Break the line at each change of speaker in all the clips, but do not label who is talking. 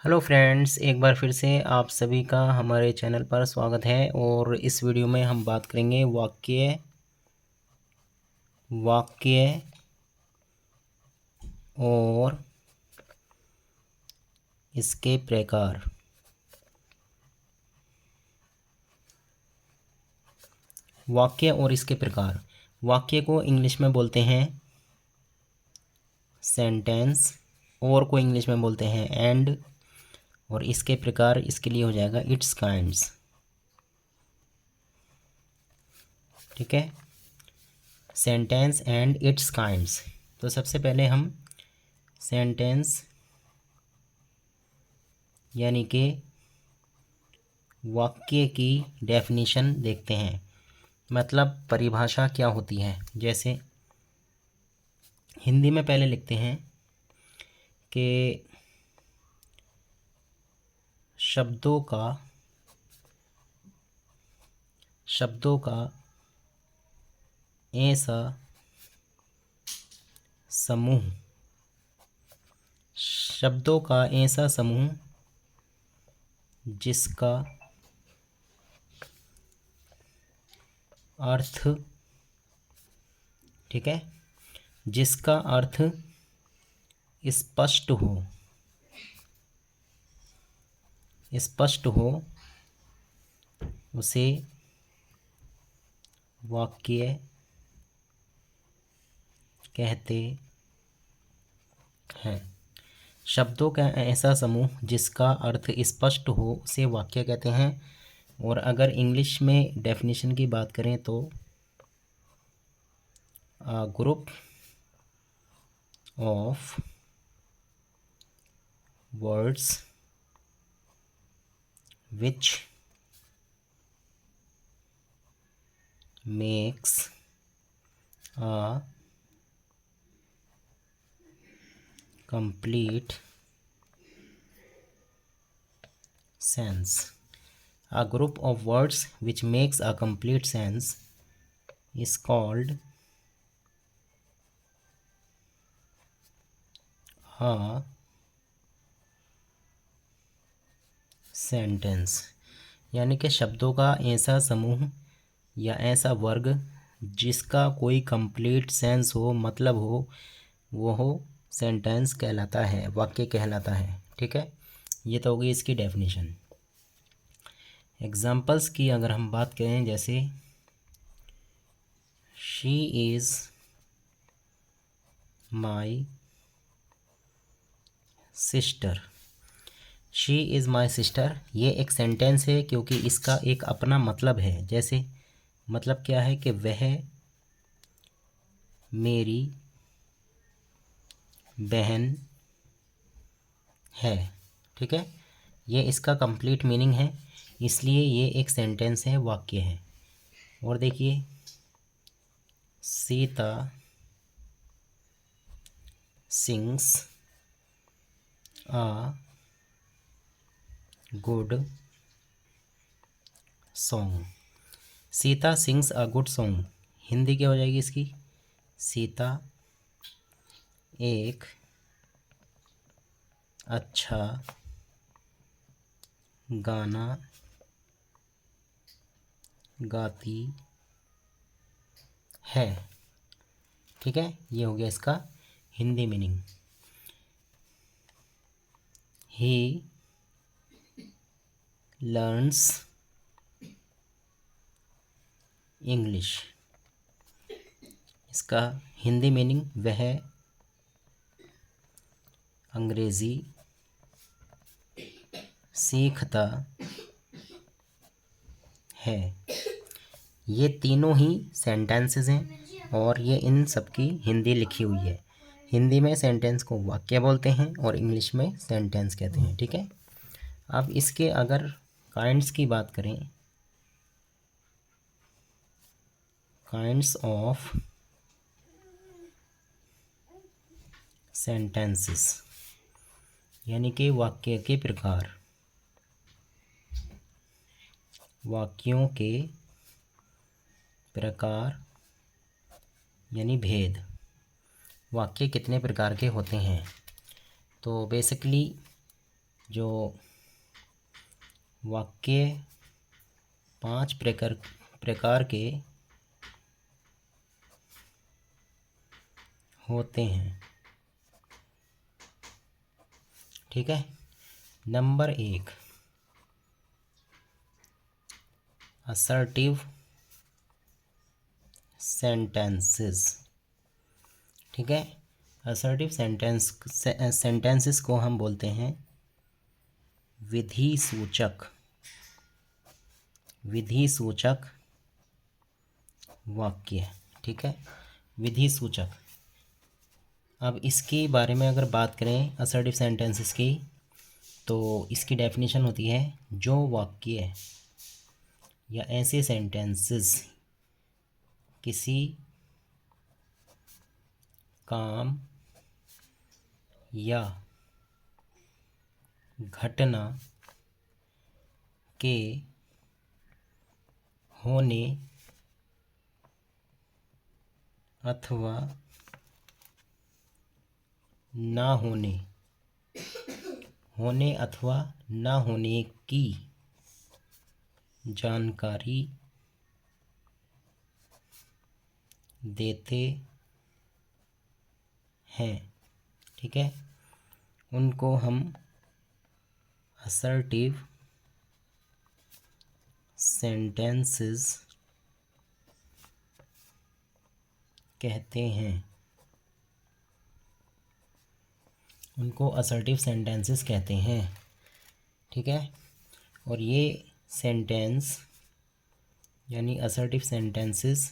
Hello friends, एक बार फिर से आप सभी का हमारे चैनल पर स्वागत है। और इस वीडियो में हम बात करेंगे वाक्य और इसके प्रकार। वाक्य और इसके प्रकार। वाक्य को इंग्लिश में बोलते हैं सेंटेंस, और को इंग्लिश में बोलते हैं एंड, और इसके प्रकार इसके लिए हो जाएगा इट्स काइंड्स। ठीक है, सेंटेंस एंड इट्स काइंड्स। तो सबसे पहले हम सेंटेंस यानी कि वाक्य की डेफिनेशन देखते हैं, मतलब परिभाषा क्या होती है। जैसे हिंदी में पहले लिखते हैं कि शब्दों का ऐसा समूह जिसका अर्थ, ठीक है, जिसका अर्थ स्पष्ट हो उसे वाक्य कहते हैं। शब्दों का ऐसा समूह जिसका अर्थ स्पष्ट हो उसे वाक्य कहते हैं। और अगर इंग्लिश में डेफिनेशन की बात करें तो group of words which makes a complete sense. A group of words which makes a complete sense is called a sentence। यानी कि शब्दों का ऐसा समूह या ऐसा वर्ग जिसका कोई कंप्लीट सेंस हो, मतलब हो, वो सेंटेंस कहलाता है, वाक्य कहलाता है। ठीक है, ये तो होगी इसकी डेफिनेशन। एग्जाम्पल्स की अगर हम बात करें, जैसे she is my sister. She is my sister, ये एक सेंटेंस है क्योंकि इसका एक अपना मतलब है। जैसे मतलब क्या है कि वह मेरी बहन है। ठीक है, ये इसका कंप्लीट मीनिंग है, इसलिए ये एक सेंटेंस है, वाक्य है। और देखिए, Sita sings a good song. Sita sings a good song, Hindi क्या हो जाएगी इसकी? सीता एक अच्छा गाना गाती है। ठीक है, ये हो गया इसका Hindi meaning. He learns English, इसका हिंदी मीनिंग वह अंग्रेज़ी सीखता है। ये तीनों ही सेंटेंसेस हैं और ये इन सब की हिंदी लिखी हुई है। हिंदी में सेंटेंस को वाक्य बोलते हैं और इंग्लिश में सेंटेंस कहते हैं। ठीक है, अब इसके अगर काइंड्स की बात करें, काइंड्स ऑफ सेंटेंसेस यानी कि वाक्य के प्रकार, वाक्यों के प्रकार यानी भेद। वाक्य कितने प्रकार के होते हैं? तो बेसिकली जो वाक्य 5 प्रकार के होते हैं। ठीक है। Number 1, assertive sentences. ठीक है। असर्टिव सेंटेंसेस को हम बोलते हैं विधि सूचक वाक्य। ठीक है, विधि सूचक। अब इसके बारे में अगर बात करें असर्टिव सेंटेंसेस की, तो इसकी डेफिनेशन होती है जो वाक्य या ऐसे सेंटेंसेस किसी काम या घटना के होने अथवा ना होने अथवा ना होने की जानकारी देते हैं। ठीक है, उनको हम असर्टिव सेंटेंसेस कहते हैं। उनको असर्टिव सेंटेंसेस कहते हैं। ठीक है, और ये सेंटेंस यानी असर्टिव सेंटेंसेस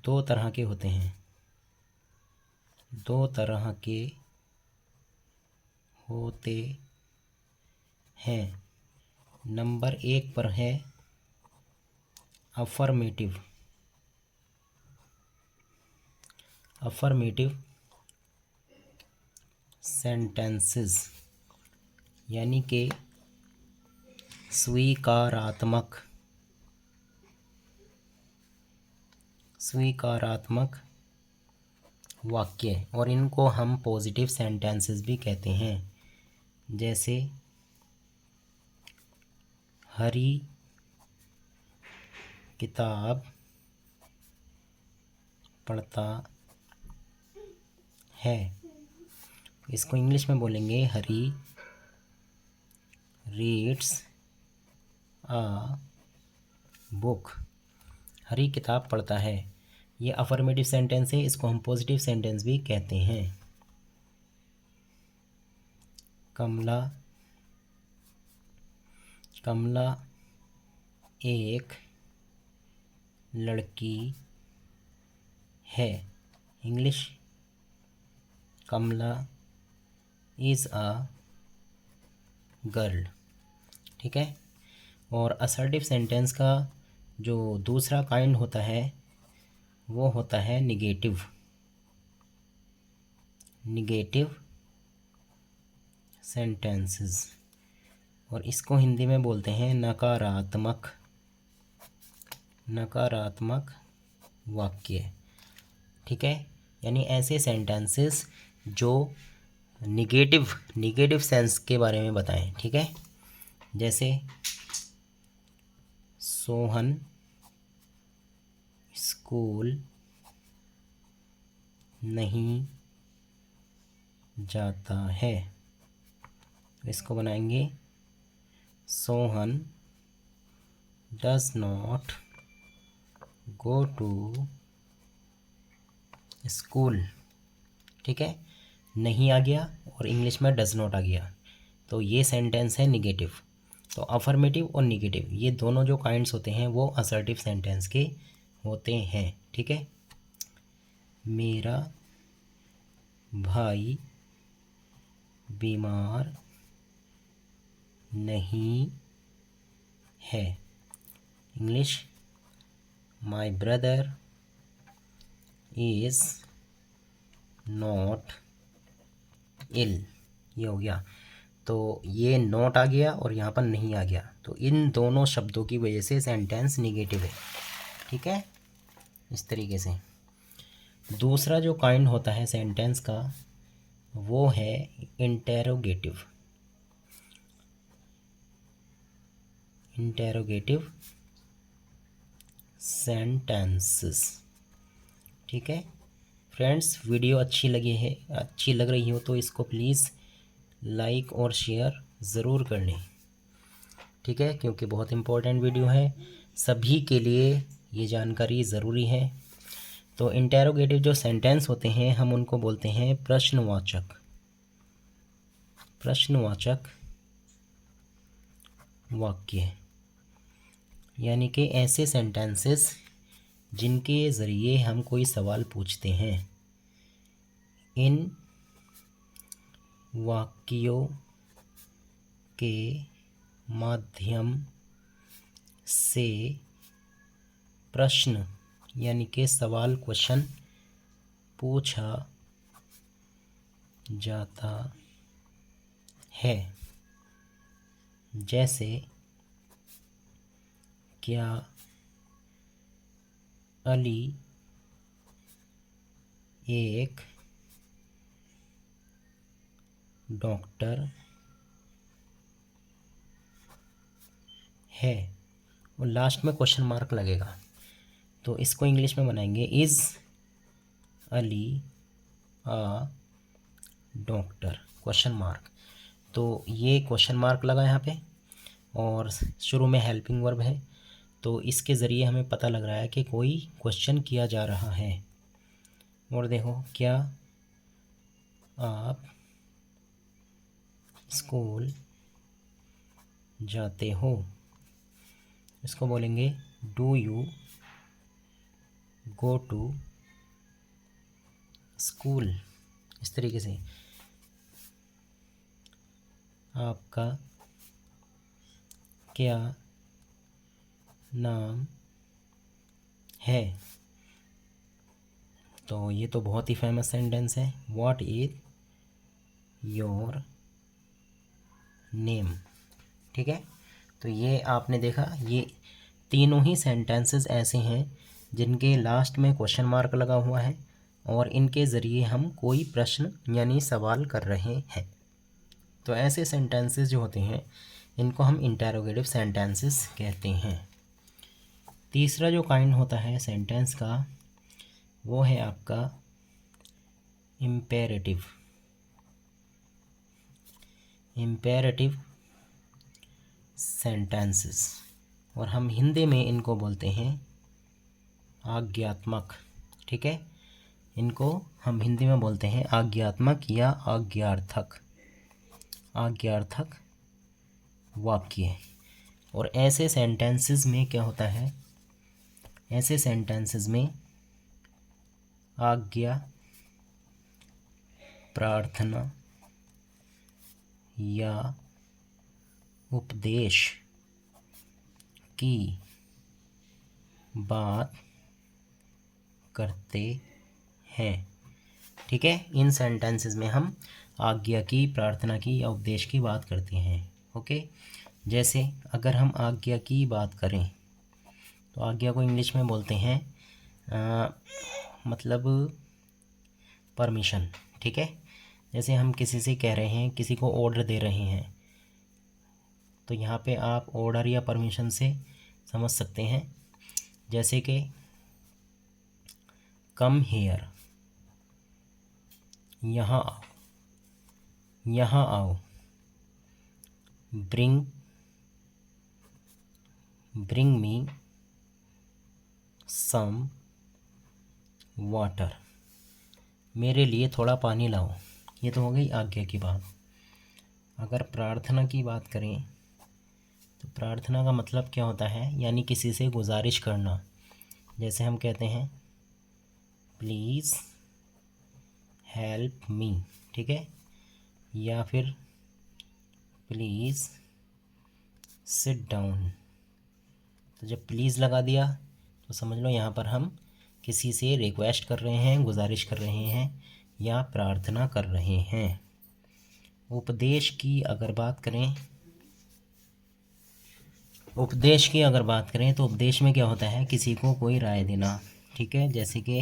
2 तरह के होते हैं। 2 तरह के होते हैं। नंबर 1 पर है अफर्मेटिव सेंटेंसेस, यानी कि स्वीकारात्मक वाक्य, और इनको हम पॉजिटिव सेंटेंसेस भी कहते हैं। जैसे हरी किताब पढ़ता है, इसको इंग्लिश में बोलेंगे हरी रीड्स अ बुक। हरी किताब पढ़ता है, ये अफर्मेटिव सेंटेंस है, इसको हम पॉजिटिव सेंटेंस भी कहते हैं। कमला एक लड़की है, English Kamala is a girl. ठीक है, और असर्टिव सेंटेंस का जो दूसरा काइंड होता है वो होता है निगेटिव सेंटेंसेस, और इसको हिंदी में बोलते हैं नकारात्मक वाक्य। ठीक है, यानी ऐसे सेंटेंसेस जो निगेटिव सेंस के बारे में बताएं। ठीक है, जैसे सोहन स्कूल नहीं जाता है, इसको बनाएंगे Sohan does not go to school. ठीक है, नहीं आ गया और इंग्लिश में डज नॉट आ गया, तो ये सेंटेंस है निगेटिव। तो अफर्मेटिव और निगेटिव ये दोनों जो काइंड्स होते हैं वो असर्टिव सेंटेंस के होते हैं। ठीक है, मेरा भाई बीमार नहीं है, English my brother is not ill. ये हो गया, तो ये नॉट आ गया और यहाँ पर नहीं आ गया, तो इन दोनों शब्दों की वजह से सेंटेंस निगेटिव है। ठीक है, इस तरीके से। दूसरा जो काइंड होता है सेंटेंस का वो है इंटेरोगेटिव इंटेरोगेटिव सेंटेंसेस। ठीक है फ्रेंड्स, वीडियो अच्छी लग रही हो तो इसको प्लीज़ लाइक और शेयर ज़रूर कर लें। ठीक है, क्योंकि बहुत इम्पोर्टेंट वीडियो है, सभी के लिए ये जानकारी ज़रूरी है। तो इंटेरोगेटिव जो सेंटेंस होते हैं हम उनको बोलते हैं प्रश्नवाचक वाक्य, यानी कि ऐसे सेंटेंसेस जिनके ज़रिए हम कोई सवाल पूछते हैं। इन वाक्यों के माध्यम से प्रश्न यानी कि सवाल, क्वेश्चन पूछा जाता है। जैसे क्या अली एक डॉक्टर है, और लास्ट में क्वेश्चन मार्क लगेगा। तो इसको इंग्लिश में बनाएंगे is Ali a doctor question mark. तो ये क्वेश्चन मार्क लगा यहाँ पे, और शुरू में हेल्पिंग वर्ब है, तो इसके ज़रिए हमें पता लग रहा है कि कोई क्वेश्चन किया जा रहा है। और देखो, क्या आप स्कूल जाते हो, इसको बोलेंगे do you go to school. इस तरीके से आपका क्या नाम है। तो ये तो बहुत ही फेमस सेंटेंस है, व्हाट इज योर नेम। ठीक है, तो ये आपने देखा, ये तीनों ही सेंटेंसेस ऐसे हैं जिनके लास्ट में क्वेश्चन मार्क लगा हुआ है, और इनके ज़रिए हम कोई प्रश्न यानी सवाल कर रहे हैं। तो ऐसे सेंटेंसेस जो होते हैं इनको हम इंटेरोगेटिव सेंटेंसेस कहते हैं। तीसरा जो काइंड होता है सेंटेंस का वो है आपका इम्पेरेटिव सेंटेंसेस, और हम हिंदी में इनको बोलते हैं आज्ञात्मक। ठीक है, इनको हम हिंदी में बोलते हैं आज्ञात्मक या आज्ञार्थक वाक्य। और ऐसे सेंटेंसेस में क्या होता है, ऐसे सेंटेंसेस में आज्ञा, प्रार्थना या उपदेश की बात करते हैं। ठीक है, इन सेंटेंसेस में हम आज्ञा की, प्रार्थना की या उपदेश की बात करते हैं। ओके, जैसे अगर हम आज्ञा की बात करें तो आज्ञा को इंग्लिश में बोलते हैं मतलब परमिशन। ठीक है, जैसे हम किसी से कह रहे हैं, किसी को ऑर्डर दे रहे हैं, तो यहाँ पे आप ऑर्डर या परमिशन से समझ सकते हैं। जैसे कि कम हियर, यहाँ आओ, ब्रिंग मी सम वाटर, मेरे लिए थोड़ा पानी लाओ। ये तो हो गई आज्ञा की बात। अगर प्रार्थना की बात करें तो प्रार्थना का मतलब क्या होता है, यानी किसी से गुजारिश करना। जैसे हम कहते हैं प्लीज़ हेल्प मी। ठीक है, या फिर प्लीज़ सिट डाउन। तो जब प्लीज़ लगा दिया तो समझ लो यहाँ पर हम किसी से रिक्वेस्ट कर रहे हैं, गुजारिश कर रहे हैं या प्रार्थना कर रहे हैं। उपदेश की अगर बात करें तो उपदेश में क्या होता है, किसी को कोई राय देना। ठीक है, जैसे कि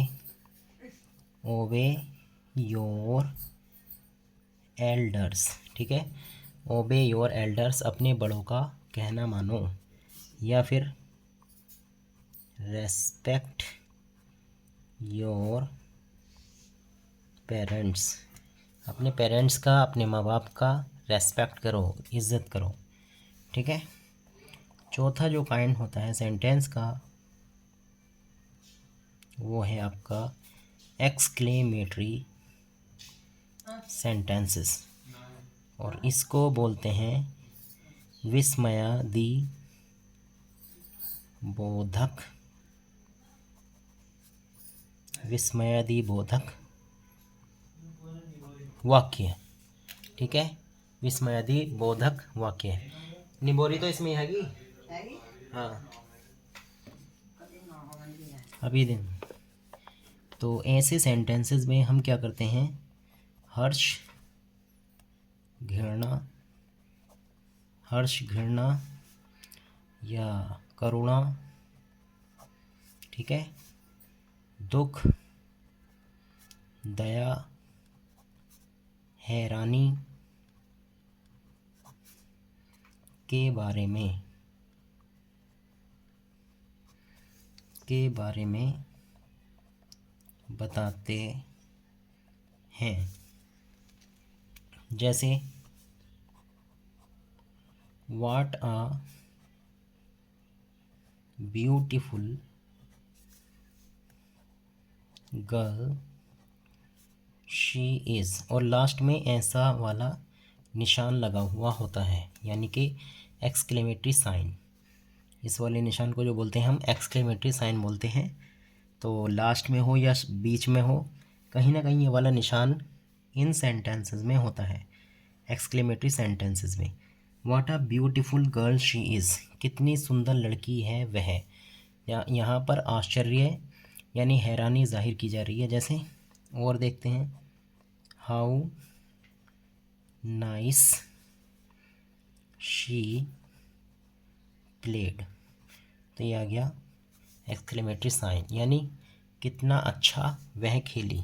ओबे योर एल्डर्स। ठीक है, ओबे योर एल्डर्स, अपने बड़ों का कहना मानो। या फिर रेस्पेक्ट योर पेरेंट्स, अपने पेरेंट्स का, अपने माँ बाप का रेस्पेक्ट करो, इज़्ज़त करो। ठीक है। चौथा जो काइंड होता है सेंटेंस का वो है आपका एक्सक्लेमेटरी सेंटेंसेस, और इसको बोलते हैं विस्मयादि बोधक, विस्मयादि बोधक वाक्य। ठीक है, विस्मयादि बोधक वाक्य। निबोरी तो इसमें हैगी। हाँ, अभी दिन। तो ऐसे सेंटेंसेस में हम क्या करते हैं, हर्ष घृणा या करुणा, ठीक है, दुख, दया, हैरानी के बारे में बताते हैं। जैसे what a beautiful girl she is, और लास्ट में ऐसा वाला निशान लगा हुआ होता है, यानी कि एक्सक्लेमेटरी साइन। इस वाले निशान को जो बोलते हैं हम एक्सक्लेमेटरी साइन बोलते हैं। तो लास्ट में हो या बीच में हो, कहीं ना कहीं ये वाला निशान इन सेंटेंसेस में होता है, एक्सक्लेमेटरी सेंटेंसेस में। What a beautiful girl she is, कितनी सुंदर लड़की है वह। यहाँ पर आश्चर्य यानी हैरानी जाहिर की जा रही है। जैसे और देखते हैं, हाउ नाइस शी प्लेड, तो ये आ गया एक्सक्लेमेटरी साइन, यानी कितना अच्छा वह खेली,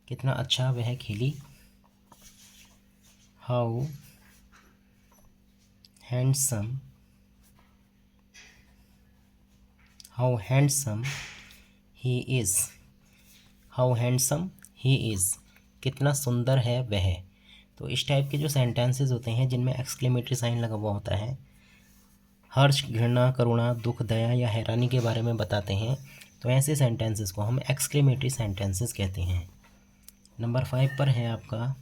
कितना अच्छा वह खेली। How handsome he is, how handsome he is, कितना सुंदर है वह। तो इस टाइप के जो सेंटेंसेस होते हैं जिनमें एक्सक्लेमेटरी साइन लगा हुआ होता है, हर्ष, घृणा, करुणा, दुख, दया या हैरानी के बारे में बताते हैं, तो ऐसे सेंटेंसेस को हम एक्सक्लेमेटरी सेंटेंसेस कहते हैं। नंबर 5 पर है आपका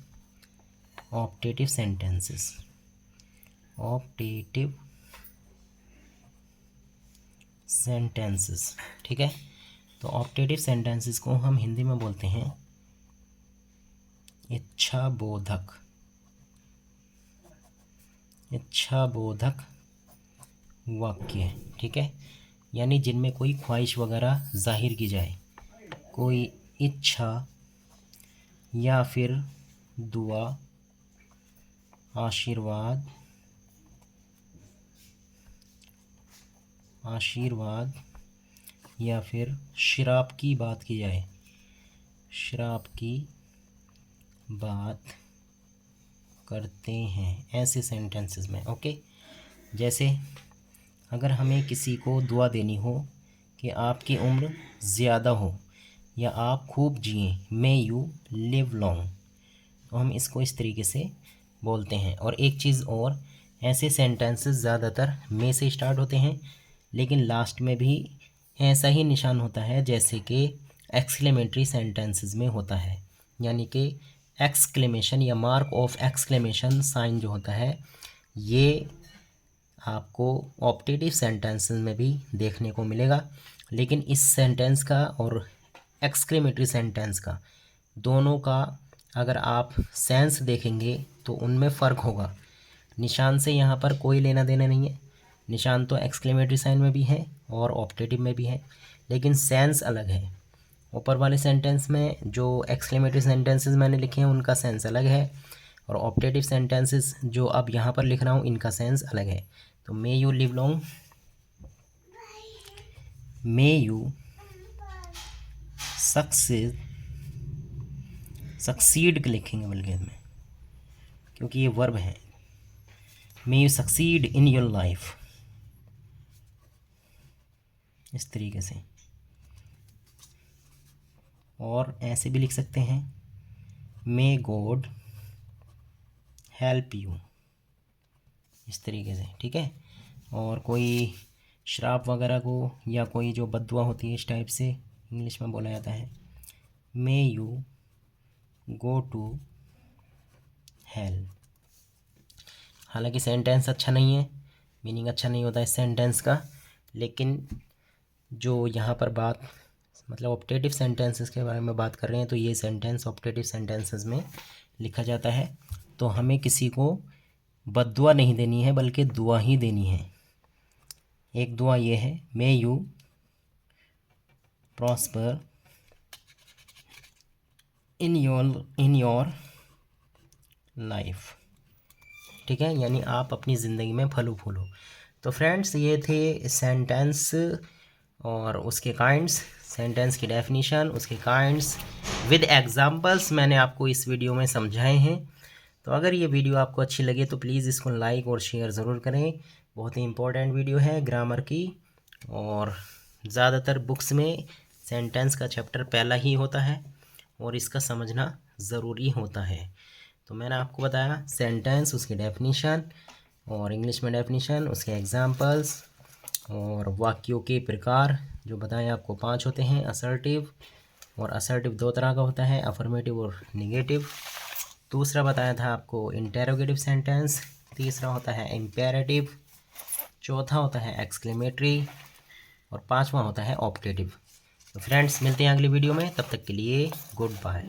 ऑप्टेटिव सेंटेंसेस। ऑप्टेटिव सेंटेंसेस, ठीक है। तो ऑप्टेटिव सेंटेंसेस को हम हिंदी में बोलते हैं इच्छाबोधक वाक्य। ठीक है, यानी जिनमें कोई ख्वाहिश वगैरह जाहिर की जाए, कोई इच्छा या फिर दुआ, आशीर्वाद या फिर श्राप की बात की जाए, श्राप की बात करते हैं ऐसे सेंटेंसेस में। ओके, जैसे अगर हमें किसी को दुआ देनी हो कि आपकी उम्र ज़्यादा हो या आप खूब जिएं, मे यू लिव लॉन्ग, तो हम इसको इस तरीके से बोलते हैं। और एक चीज़ और, ऐसे सेंटेंसेस ज़्यादातर मे से स्टार्ट होते हैं, लेकिन लास्ट में भी ऐसा ही निशान होता है जैसे कि एक्सक्लेमेटरी सेंटेंसेस में होता है, यानी कि एक्सक्लेमेशन या मार्क ऑफ एक्सक्लेमेशन साइन जो होता है, ये आपको ऑप्टेटिव सेंटेंसेस में भी देखने को मिलेगा। लेकिन इस सेंटेंस का और एक्सक्लेमेटरी सेंटेंस का, दोनों का अगर आप सेंस देखेंगे तो उनमें फ़र्क होगा। निशान से यहाँ पर कोई लेना देना नहीं है, निशान तो एक्सक्लेमेटरी साइन में भी है और ऑप्टेटिव में भी है, लेकिन सेंस अलग है। ऊपर वाले सेंटेंस में जो एक्सक्लेमेटरी सेंटेंसेस मैंने लिखे हैं उनका सेंस अलग है, और ऑप्टेटिव सेंटेंसेस जो अब यहाँ पर लिख रहा हूँ इनका सेंस अलग है। तो may you live long, may you succeed लिखेंगे बल्कि इसमें, क्योंकि ये वर्ब है। May you succeed in your life, इस तरीके से। और ऐसे भी लिख सकते हैं, मे गॉड हेल्प यू, इस तरीके से, ठीक है। और कोई श्राप वगैरह को या कोई जो बद्दुआ होती है इस टाइप से इंग्लिश में बोला जाता है, may you go to hell. हालांकि सेंटेंस अच्छा नहीं है, मीनिंग अच्छा नहीं होता इस सेंटेंस का, लेकिन जो यहाँ पर बात मतलब ऑप्टेटिव सेंटेंसेस के बारे में बात कर रहे हैं, तो ये सेंटेंस ऑप्टेटिव सेंटेंसेस में लिखा जाता है। तो हमें किसी को बद्दुआ नहीं देनी है, बल्कि दुआ ही देनी है। एक दुआ ये है, may you prosper in your life, ठीक है, यानी आप अपनी ज़िंदगी में फलो फूलो। तो फ्रेंड्स, ये थे सेंटेंस और उसके काइंड्स, सेंटेंस की डेफिनेशन, उसके काइंड्स विद एग्जांपल्स मैंने आपको इस वीडियो में समझाए हैं। तो अगर ये वीडियो आपको अच्छी लगे तो प्लीज़ इसको लाइक और शेयर ज़रूर करें। बहुत ही इम्पोर्टेंट वीडियो है ग्रामर की, और ज़्यादातर बुक्स में सेंटेंस का चैप्टर पहला ही होता है और इसका समझना ज़रूरी होता है। तो मैंने आपको बताया सेंटेंस, उसकी डेफिनेशन, और इंग्लिश में डेफिनेशन, उसके एग्जांपल्स, और वाक्यों के प्रकार जो बताएं आपको 5 होते हैं। असर्टिव, और असर्टिव 2 तरह का होता है, अफर्मेटिव और निगेटिव। दूसरा बताया था आपको इंटेरोगेटिव सेंटेंस, तीसरा होता है इम्पेरेटिव, चौथा होता है एक्सक्लेमेटरी, और पांचवा होता है ऑप्टेटिव। तो फ्रेंड्स, मिलते हैं अगली वीडियो में, तब तक के लिए गुड बाय।